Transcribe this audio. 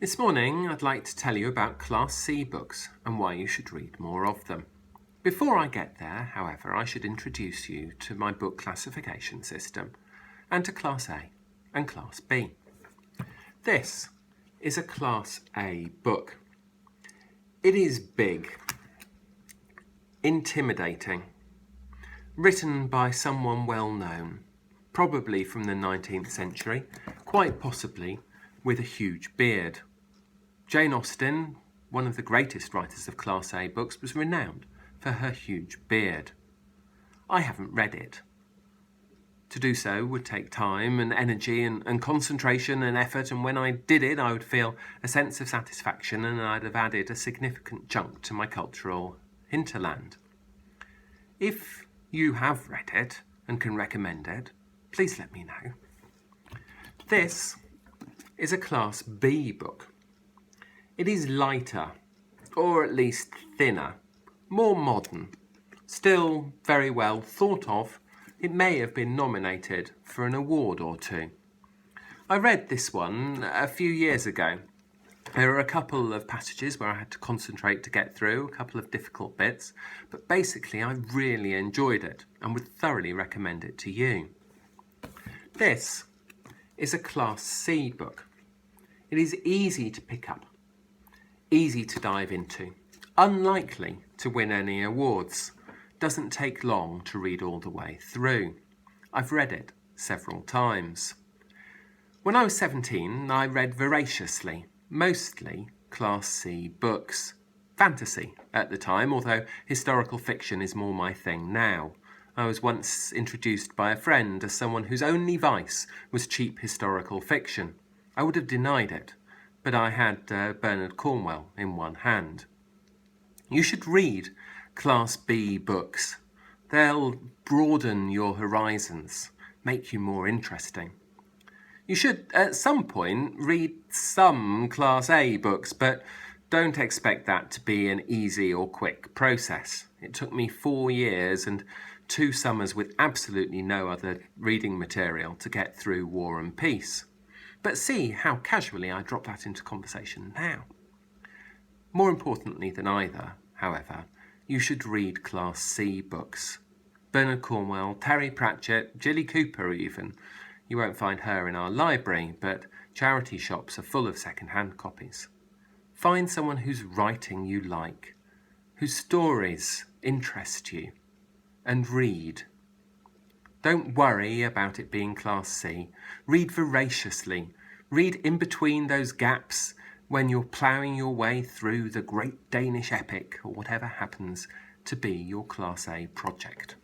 This morning I'd like to tell you about Class C books and why you should read more of them. Before I get there, however, I should introduce you to my book classification system and to Class A and Class B. This is a Class A book. It is big, intimidating, written by someone well known, probably from the 19th century, quite possibly with a huge beard. Jane Austen, one of the greatest writers of Class A books, was renowned for her huge beard. I haven't read it. To do so would take time and energy and concentration and effort, and when I did it I would feel a sense of satisfaction and I'd have added a significant chunk to my cultural hinterland. If you have read it and can recommend it, please let me know. This is a Class B book. It is lighter, or at least thinner, more modern, still very well thought of. It may have been nominated for an award or two. I read this one a few years ago. There were a couple of passages where I had to concentrate to get through, a couple of difficult bits, but basically I really enjoyed it and would thoroughly recommend it to you. This is a Class C book. It is easy to pick up, easy to dive into, unlikely to win any awards, doesn't take long to read all the way through. I've read it several times. When I was 17, I read voraciously, mostly Class C books. Fantasy at the time, although historical fiction is more my thing now. I was once introduced by a friend as someone whose only vice was cheap historical fiction. I would have denied it, but I had Bernard Cornwell in one hand. You should read Class B books. They'll broaden your horizons, make you more interesting. You should, at some point, read some Class A books, but don't expect that to be an easy or quick process. It took me 4 years and 2 summers with absolutely no other reading material to get through War and Peace. But see how casually I drop that into conversation now. More importantly than either, however, you should read Class C books. Bernard Cornwell, Terry Pratchett, Jilly Cooper even. You won't find her in our library, but charity shops are full of second-hand copies. Find someone whose writing you like, whose stories interest you, and read. Don't worry about it being Class C. Read voraciously. Read in between those gaps when you're ploughing your way through the great Danish epic or whatever happens to be your Class A project.